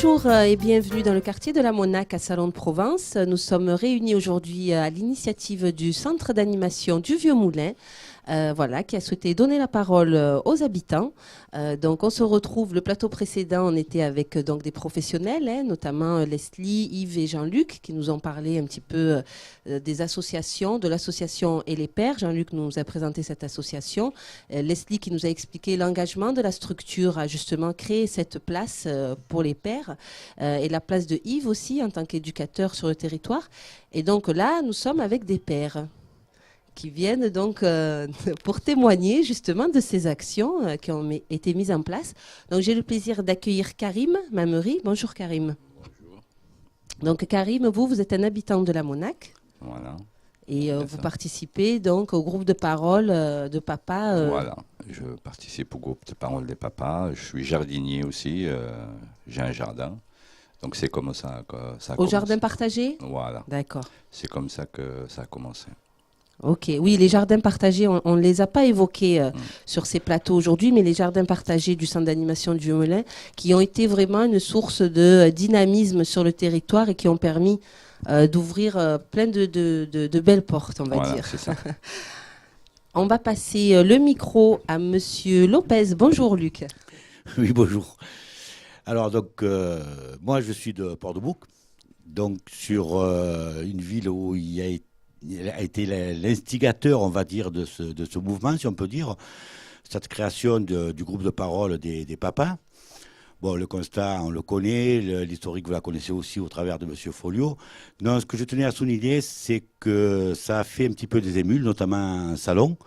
Bonjour et bienvenue dans le quartier de la Monac à Salon de Provence. Nous sommes réunis aujourd'hui à l'initiative du centre d'animation du Vieux Moulin, qui a souhaité donner la parole aux habitants. Donc on se retrouve, le plateau précédent, on était avec donc des professionnels, notamment Leslie, Yves et Jean-Luc, qui nous ont parlé un petit peu des associations, de l'association Et les Pères. Jean-Luc nous a présenté cette association. Leslie qui nous a expliqué l'engagement de la structure à justement créer cette place pour les pères et la place de Yves aussi en tant qu'éducateur sur le territoire. Et donc là, nous sommes avec des pères qui viennent donc pour témoigner justement de ces actions qui ont été mises en place. Donc j'ai le plaisir d'accueillir Karim Mamery. Bonjour Karim. Bonjour. Donc Karim, vous êtes un habitant de la Monac. Voilà. Et vous participez donc au groupe de parole de papa. Voilà, je participe au groupe de parole des papas. Je suis jardinier aussi, j'ai un jardin. Donc c'est comme ça que ça a commencé. Au jardin partagé ? Voilà. D'accord. C'est comme ça que ça a commencé. Ok, oui, les jardins partagés, on ne les a pas évoqués sur ces plateaux aujourd'hui, mais les jardins partagés du centre d'animation du Vieux-Moulin, qui ont été vraiment une source de dynamisme sur le territoire et qui ont permis d'ouvrir plein de belles portes, on va dire. C'est ça. On va passer le micro à Monsieur Lopez. Bonjour Luc. Oui, bonjour. Alors donc, moi je suis de Port-de-Bouc, donc sur une ville où il a été l'instigateur, on va dire, de ce mouvement, si on peut dire, cette création du groupe de parole des papas. Bon, le constat, on le connaît, l'historique, vous la connaissez aussi au travers de M. Folio. Non, ce que je tenais à souligner, c'est que ça a fait un petit peu des émules, notamment un salon.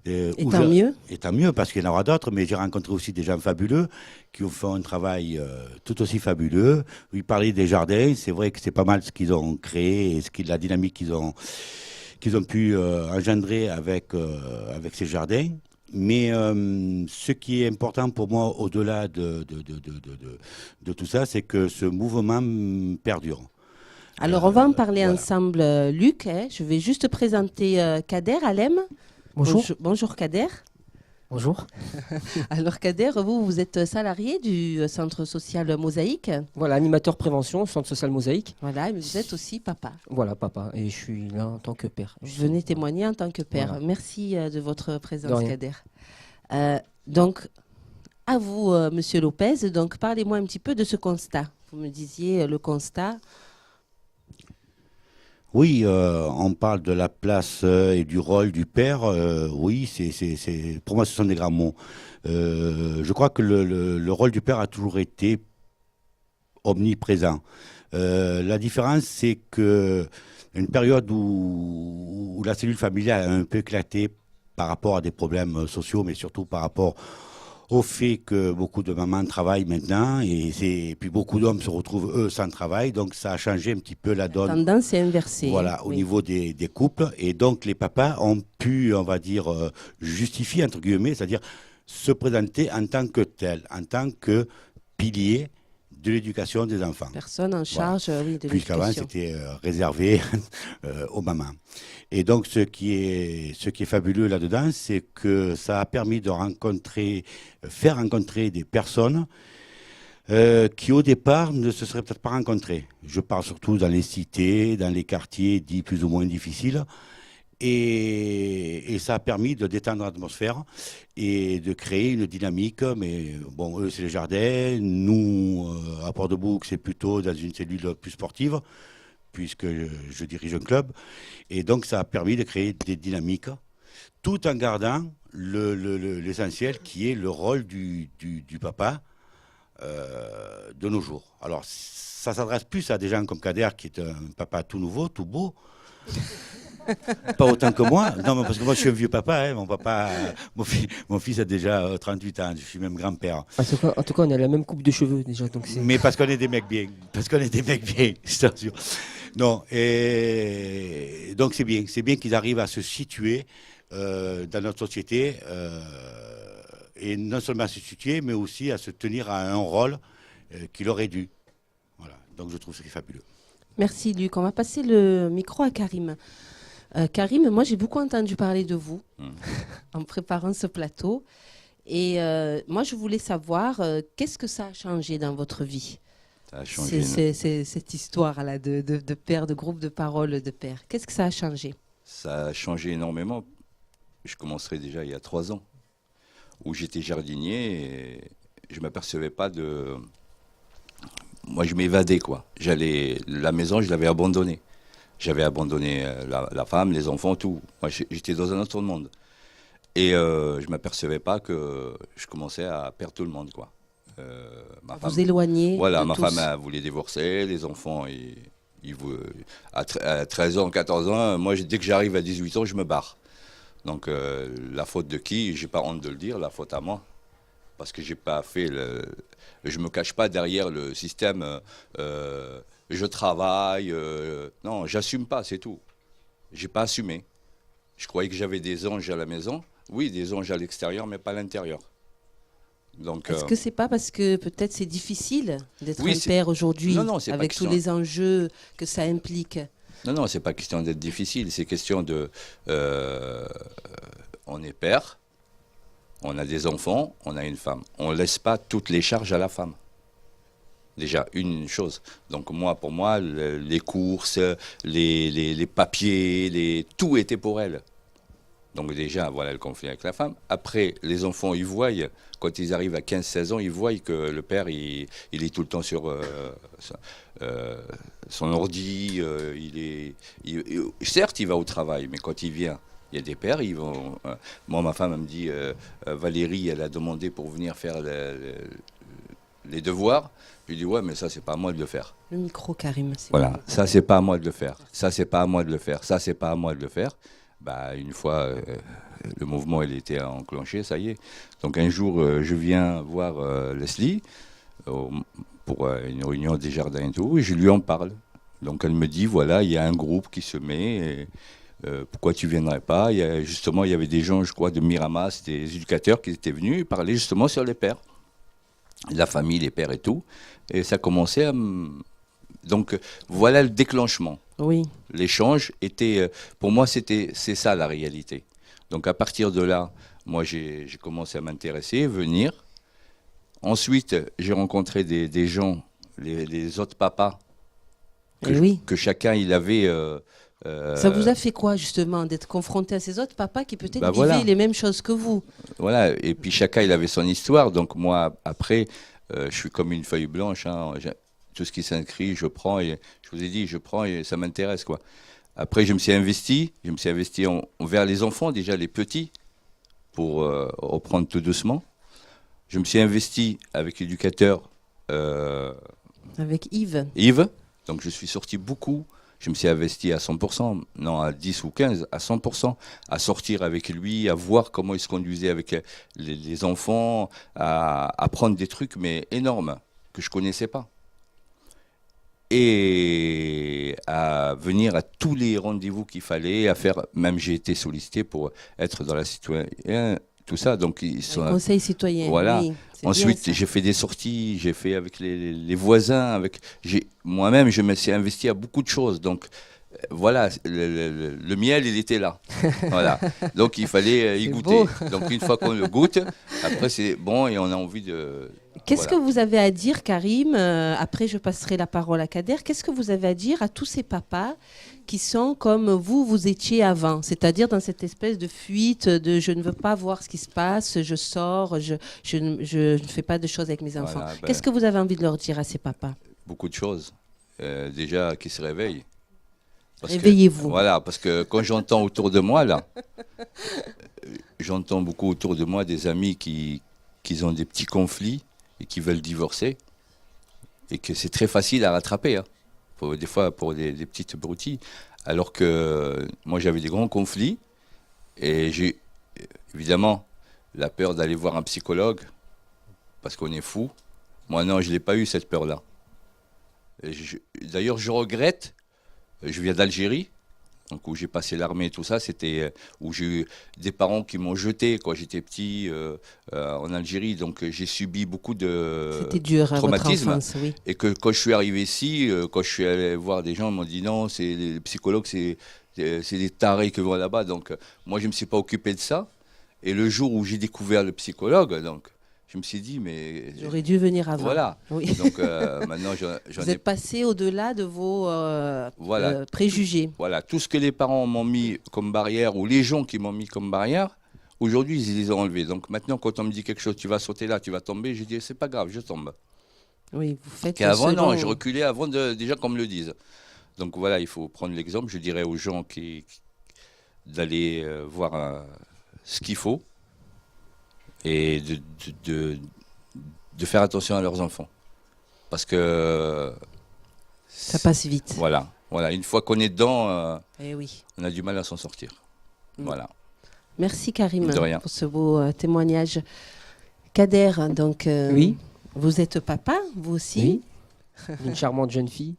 Et tant mieux. Et tant mieux, parce qu'il y en aura d'autres, mais j'ai rencontré aussi des gens fabuleux qui ont fait un travail tout aussi fabuleux. Ils parlaient des jardins, c'est vrai que c'est pas mal ce qu'ils ont créé et la dynamique qu'ils ont pu engendrer avec ces jardins. Mais ce qui est important pour moi, au-delà de tout ça, c'est que ce mouvement perdure. Alors, on va en parler ensemble, Luc. Je vais juste présenter Kader Alem. Bonjour. Bonjour Kader. Bonjour. Alors Kader, vous êtes salarié du centre social Mosaïque. Voilà, animateur prévention, centre social Mosaïque. Voilà, mais vous êtes aussi papa. Voilà, papa, et je suis là en tant que père. Venez témoigner en tant que père. Voilà. Merci de votre présence, Kader. Donc, à vous, Monsieur Lopez, donc parlez-moi un petit peu de ce constat. Vous me disiez le constat. Oui, on parle de la place et du rôle du père. Oui, pour moi, ce sont des grands mots. Je crois que le rôle du père a toujours été omniprésent. La différence, c'est que une période où la cellule familiale a un peu éclaté par rapport à des problèmes sociaux, mais surtout par rapport au fait que beaucoup de mamans travaillent maintenant et puis beaucoup d'hommes se retrouvent, eux, sans travail. Donc, ça a changé un petit peu la donne. La tendance est inversée. Voilà, au niveau des couples. Et donc, les papas ont pu, on va dire, justifier, entre guillemets, c'est-à-dire se présenter en tant que tel, en tant que pilier de l'éducation des enfants. Personne en charge, de l'éducation. Puisqu'avant, c'était réservé aux mamans. Et donc, ce qui est fabuleux là-dedans, c'est que ça a permis de faire rencontrer des personnes qui, au départ, ne se seraient peut-être pas rencontrées. Je parle surtout dans les cités, dans les quartiers dits plus ou moins difficiles. Et ça a permis de détendre l'atmosphère et de créer une dynamique. Mais bon, eux, c'est les jardins. Nous, à Port-de-Bouc, c'est plutôt dans une cellule plus sportive, puisque je dirige un club. Et donc, ça a permis de créer des dynamiques, tout en gardant l'essentiel, qui est le rôle du papa de nos jours. Alors, ça s'adresse plus à des gens comme Kader, qui est un papa tout nouveau, tout beau. Pas autant que moi. Non, mais parce que moi, je suis un vieux papa. Mon fils a déjà 38 ans. Je suis même grand-père. En tout cas, on a la même coupe de cheveux déjà. Donc mais parce qu'on est des mecs bien. Je t'assure. Non, et donc c'est bien. C'est bien qu'ils arrivent à se situer dans notre société. Et non seulement à se situer, mais aussi à se tenir à un rôle qu'il aurait dû. Voilà. Donc je trouve ça fabuleux. Merci Luc. On va passer le micro à Karim. Karim, moi j'ai beaucoup entendu parler de vous en préparant ce plateau. Et moi je voulais savoir qu'est-ce que ça a changé dans votre vie Ça a changé. C'est cette histoire-là de père, de groupe de parole de père. Qu'est-ce que ça a changé? Ça a changé énormément. Je commencerai déjà il y a 3 ans, où j'étais jardinier et je ne m'apercevais pas de... Moi, je m'évadais, quoi. La maison, je l'avais abandonnée. J'avais abandonné la femme, les enfants, tout. Moi, j'étais dans un autre monde. Et je ne m'apercevais pas que je commençais à perdre tout le monde, quoi. Vous éloigner Voilà, de ma tous. femme elle voulait divorcer, les enfants, à 13 ans, 14 ans, moi, dès que j'arrive à 18 ans, je me barre. Donc, la faute de qui? J'ai pas honte de le dire, la faute à moi. Parce que j'ai pas fait je me cache pas derrière le système, je travaille, non, j'assume pas, c'est tout. J'ai pas assumé. Je croyais que j'avais des anges à la maison. Oui, des anges à l'extérieur, mais pas à l'intérieur. Donc, Est-ce que c'est pas parce que peut-être c'est difficile d'être oui, un père aujourd'hui, Non, c'est pas avec tous question. les enjeux que ça implique? Non, c'est pas question d'être difficile, c'est question de... on est père, on a des enfants, on a une femme. On ne laisse pas toutes les charges à la femme. Déjà, une chose. Donc moi, pour moi, les courses, les papiers, tout était pour elle. Donc déjà, voilà le conflit avec la femme. Après, les enfants, ils voient, quand ils arrivent à 15-16 ans, ils voient que le père, il est tout le temps sur son ordi. Certes, il va au travail, mais quand il vient, il y a des pères, ils vont... moi, ma femme, elle me dit, Valérie, elle a demandé pour venir faire les devoirs. Je lui dis, ouais, mais ça, c'est pas à moi de le faire. Le micro, Karim. Voilà, ça, c'est pas à moi de le faire. Ça, c'est pas à moi de le faire. Ça, c'est pas à moi de le faire. Bah, une fois, le mouvement il était enclenché, ça y est. Donc un jour, je viens voir Leslie pour une réunion des jardins et tout, et je lui en parle. Donc elle me dit, voilà, il y a un groupe qui se met, et, pourquoi tu viendrais pas? Justement, il y avait des gens, je crois, de Miramas, des éducateurs qui étaient venus et parlaient justement sur les pères, la famille, les pères et tout. Et ça commençait à... Donc voilà le déclenchement. Oui. L'échange était, pour moi, c'est ça la réalité. Donc à partir de là, moi j'ai commencé à m'intéresser, venir. Ensuite, j'ai rencontré des gens, les autres papas, que chacun il avait. Ça vous a fait quoi justement d'être confronté à ces autres papas qui peut-être vivaient voilà. les mêmes choses que vous? Voilà, et puis chacun il avait son histoire. Donc moi, après, je suis comme une feuille blanche. Hein. Tout ce qui s'inscrit, je prends et je vous ai dit, je prends et ça m'intéresse, quoi. Après, je me suis investi envers les enfants, déjà les petits, pour reprendre tout doucement. Je me suis investi avec l'éducateur avec Yves. Donc je suis sorti beaucoup. Je me suis investi à 100%, non à 10 ou 15, à 100%, à sortir avec lui, à voir comment il se conduisait avec les enfants, à apprendre des trucs, mais énormes, que je ne connaissais pas. Et à venir à tous les rendez-vous qu'il fallait, à faire, même j'ai été sollicité pour être dans la citoyenne, tout ça. Donc ils sont, conseil citoyen. Voilà. Oui, ensuite, j'ai fait des sorties, j'ai fait avec les voisins, moi-même, je me suis investi à beaucoup de choses. Donc voilà, le miel, il était là. Voilà. Donc il fallait y goûter. Beau. Donc une fois qu'on le goûte, après c'est bon et on a envie de... Qu'est-ce que vous avez à dire, Karim? Après, je passerai la parole à Kader. Qu'est-ce que vous avez à dire à tous ces papas qui sont comme vous étiez avant? C'est-à-dire dans cette espèce de fuite de je ne veux pas voir ce qui se passe, je sors, je ne fais pas de choses avec mes enfants. Voilà, Qu'est-ce que vous avez envie de leur dire à ces papas? Beaucoup de choses. Déjà, qu'ils se réveillent. Réveillez-vous. Voilà, parce que quand j'entends autour de moi, là, j'entends beaucoup autour de moi des amis qui ont des petits conflits et qui veulent divorcer, et que c'est très facile à rattraper, hein, des fois pour des petites broutilles, alors que moi j'avais des grands conflits, et j'ai évidemment la peur d'aller voir un psychologue, parce qu'on est fou. Moi non, je n'ai pas eu cette peur-là. D'ailleurs, je regrette, je viens d'Algérie, donc où j'ai passé l'armée et tout ça, c'était où j'ai eu des parents qui m'ont jeté quand j'étais petit en Algérie, donc j'ai subi beaucoup de traumatisme. Votre enfance, oui. Et que quand je suis arrivé ici, quand je suis allé voir des gens, ils m'ont dit non, les psychologues, c'est des tarés qui vont là-bas. Donc moi, je ne me suis pas occupé de ça. Et le jour où j'ai découvert le psychologue, donc je me suis dit, mais... J'aurais dû venir avant. Voilà. Oui. Donc maintenant, j'en Vous ai... êtes passé au-delà de vos Voilà. préjugés. Voilà, tout ce que les parents m'ont mis comme barrière, ou les gens qui m'ont mis comme barrière, aujourd'hui, ils les ont enlevés. Donc maintenant, quand on me dit quelque chose, tu vas sauter là, tu vas tomber, je dis, c'est pas grave, je tombe. Oui, vous faites. Qu'avant, selon- non, je reculais avant déjà qu'on me le dise. Donc voilà, il faut prendre l'exemple. Je dirais aux gens d'aller voir ce qu'il faut et de faire attention à leurs enfants. Parce que Ça passe vite. voilà, une fois qu'on est dedans, Eh oui. on a du mal à s'en sortir. Mm. Voilà. Merci Karim De rien. pour ce beau témoignage. Kader, donc Oui. vous êtes papa, vous aussi. Une charmante jeune fille.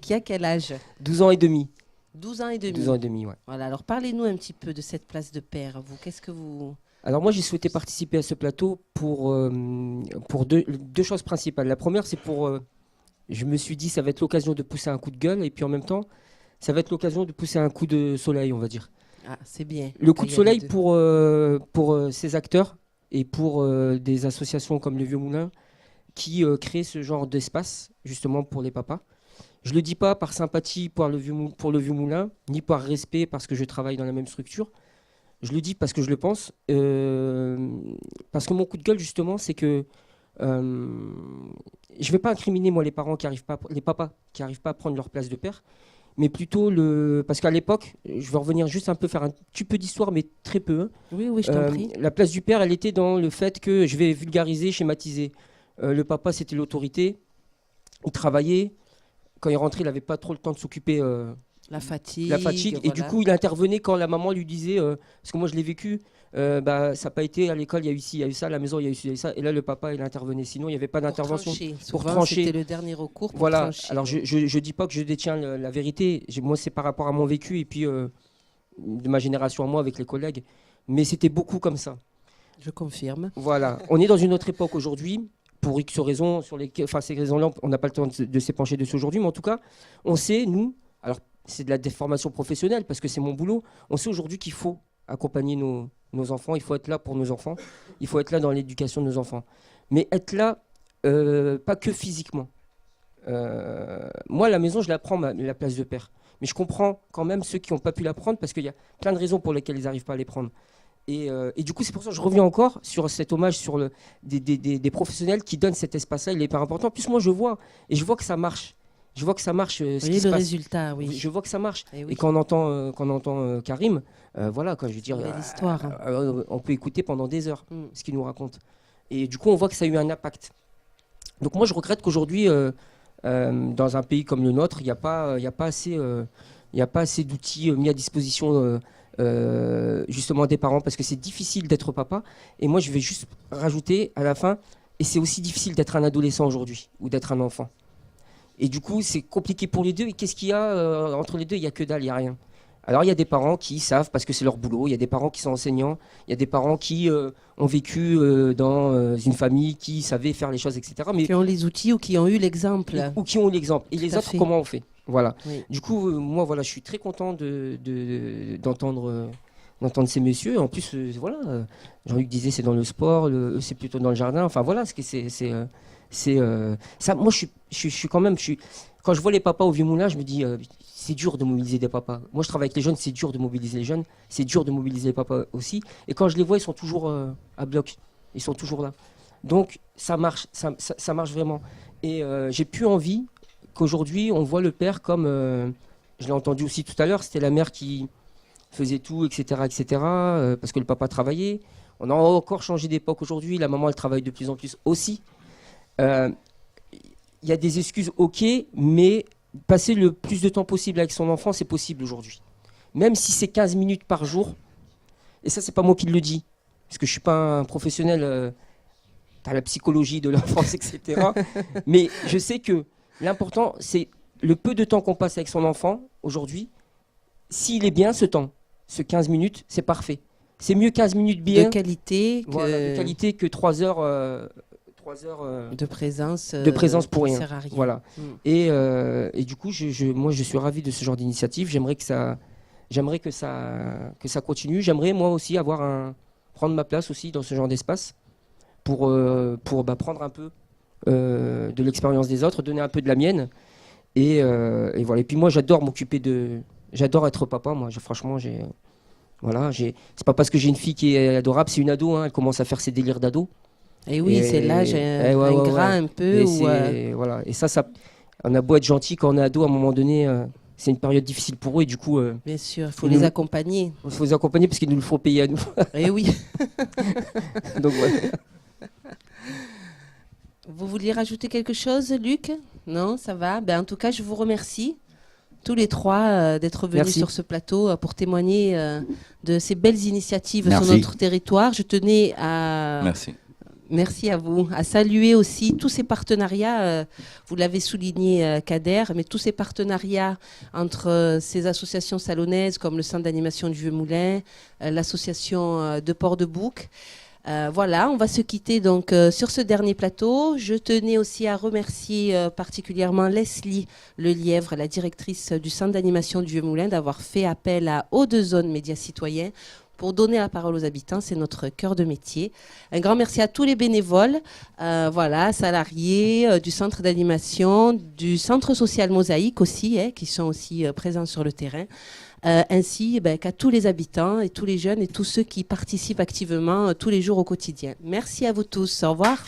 Qui a quel âge? 12 ans et demi. 12 ans et demi. 12 ans et demi, ouais. Voilà, alors parlez-nous un petit peu de cette place de père. Vous, qu'est-ce que vous... Alors moi, j'ai souhaité participer à ce plateau pour deux choses principales. La première, c'est je me suis dit, ça va être l'occasion de pousser un coup de gueule, et puis en même temps, ça va être l'occasion de pousser un coup de soleil, on va dire. Ah, c'est bien. Le coup de Il y a soleil les deux. pour ces acteurs et pour des associations comme le Vieux Moulin qui créent ce genre d'espace, justement pour les papas. Je ne le dis pas par sympathie pour le Vieux Moulin, ni par respect parce que je travaille dans la même structure. Je le dis parce que je le pense. Parce que mon coup de gueule, justement, c'est que je ne vais pas incriminer, moi, les papas qui n'arrivent pas à prendre leur place de père, mais plutôt parce qu'à l'époque, je vais revenir juste un peu faire un petit peu d'histoire, mais très peu. Hein. Oui, oui, je t'en prie. La place du père, elle était dans le fait que, je vais vulgariser, schématiser. Le papa, c'était l'autorité. Il travaillait. Quand il rentrait, il n'avait pas trop le temps de s'occuper La fatigue. Et du voilà. coup, il intervenait quand la maman lui disait, parce que moi je l'ai vécu, ça n'a pas été à l'école, il y a eu ci, il y a eu ça, à la maison, il y a eu ci, il y a eu ça. Et là, le papa, il intervenait. Sinon, il n'y avait pas Pour d'intervention. trancher. Pour Souvent, trancher. c'était le dernier recours pour Voilà. trancher. Alors, je ne dis pas que je détiens la vérité. Moi, c'est par rapport à mon vécu et puis de ma génération à moi avec les collègues. Mais c'était beaucoup comme ça. Je confirme. Voilà. On est dans une autre époque aujourd'hui. Pour X raisons, ces raisons-là, on n'a pas le temps de s'épancher dessus aujourd'hui. Mais en tout cas, on sait, nous, alors c'est de la déformation professionnelle parce que c'est mon boulot, on sait aujourd'hui qu'il faut accompagner nos enfants, il faut être là pour nos enfants, il faut être là dans l'éducation de nos enfants. Mais être là, pas que physiquement. Moi, à la maison, je la prends, la place de père. Mais je comprends quand même ceux qui n'ont pas pu la prendre parce qu'il y a plein de raisons pour lesquelles ils n'arrivent pas à les prendre. Et du coup, c'est pour ça que je reviens encore sur cet hommage sur des professionnels qui donnent cet espace-là. Il est hyper important. En plus, moi, je vois que ça marche. Je vois que ça marche. Vous Ce qui voyez se le passe. résultat, oui. Je vois que ça marche. Eh oui. Et quand on entend Karim, voilà, quand je veux dire, Belle histoire, hein. on peut écouter pendant des heures Mm. ce qu'il nous raconte. Et du coup, on voit que ça a eu un impact. Donc moi, je regrette qu'aujourd'hui, dans un pays comme le nôtre, il n'y a pas assez d'outils mis à disposition justement des parents, parce que c'est difficile d'être papa. Et moi, je vais juste rajouter à la fin, et c'est aussi difficile d'être un adolescent aujourd'hui, ou d'être un enfant. Et du coup, c'est compliqué pour les deux. Et qu'est-ce qu'il y a entre les deux? Il n'y a que dalle, il n'y a rien. Alors, il y a des parents qui savent parce que c'est leur boulot. Il y a des parents qui sont enseignants. Il y a des parents qui ont vécu dans une famille, qui savaient faire les choses, etc. Mais, Qui ont les outils ou qui ont eu l'exemple. ou qui ont l'exemple. Et Tout les à autres, fait. comment on fait? Voilà. Oui. Du coup, moi, voilà, je suis très content d'entendre ces messieurs. En plus, voilà, Jean-Luc disait c'est dans le sport, eux, c'est plutôt dans le jardin. Enfin, voilà, ça. Moi, je suis quand même. Quand je vois les papas au Vieux Moulin, je me dis, c'est dur de mobiliser des papas. Moi, je travaille avec les jeunes, c'est dur de mobiliser les jeunes. C'est dur de mobiliser les papas aussi. Et quand je les vois, ils sont toujours à bloc. Ils sont toujours là. Donc, ça marche. Ça marche vraiment. Et j'ai plus envie qu'aujourd'hui, on voit le père comme, je l'ai entendu aussi tout à l'heure, c'était la mère qui faisait tout, etc., parce que le papa travaillait. On a encore changé d'époque aujourd'hui, la maman, elle travaille de plus en plus aussi. Il y a des excuses, ok, mais passer le plus de temps possible avec son enfant, c'est possible aujourd'hui. Même si c'est 15 minutes par jour, et ça, c'est pas moi qui le dis, parce que je suis pas un professionnel dans la psychologie de l'enfance, etc. Mais je sais que l'important, c'est le peu de temps qu'on passe avec son enfant aujourd'hui. S'il est bien, ce temps, ce 15 minutes, c'est parfait. C'est mieux 15 minutes bien, De qualité que voilà, de qualité que 3 heures, de présence. de présence pour qui rien. sert à rien. Voilà. Mm. Et du coup, moi, je suis ravi de ce genre d'initiative. J'aimerais que ça continue. J'aimerais moi aussi prendre ma place aussi dans ce genre d'espace. pour prendre un peu de l'expérience des autres, donner un peu de la mienne. Et voilà. Et puis moi, j'adore être papa. Moi, franchement, c'est pas parce que j'ai une fille qui est adorable, c'est une ado. Hein, elle commence à faire ses délires d'ado. Et oui, c'est l'âge ingrat un peu. Voilà. Et ça, on a beau être gentil quand on est ado, à un moment donné, c'est une période difficile pour eux. Et du coup, bien sûr, il faut les accompagner. Il faut les accompagner parce qu'ils nous le font payer à nous. Et oui. Donc voilà. Vous vouliez rajouter quelque chose, Luc? Non, ça va. En tout cas, je vous remercie tous les trois d'être venus sur ce plateau pour témoigner de ces belles initiatives sur notre territoire. Je tenais à... Merci à vous. À saluer aussi tous ces partenariats, vous l'avez souligné Kader, mais tous ces partenariats entre ces associations salonnaises comme le Centre d'animation du Vieux-Moulin, l'association de Port-de-Bouc. Voilà, on va se quitter donc sur ce dernier plateau. Je tenais aussi à remercier particulièrement Leslie Lelièvre, la directrice du Centre d'animation du Vieux-Moulin, d'avoir fait appel à Hauts-de-Zone Médias Citoyens pour donner la parole aux habitants. C'est notre cœur de métier. Un grand merci à tous les bénévoles, salariés du centre d'animation, du centre social Mosaïque aussi, qui sont aussi présents sur le terrain, ainsi qu'à tous les habitants et tous les jeunes et tous ceux qui participent activement tous les jours au quotidien. Merci à vous tous. Au revoir.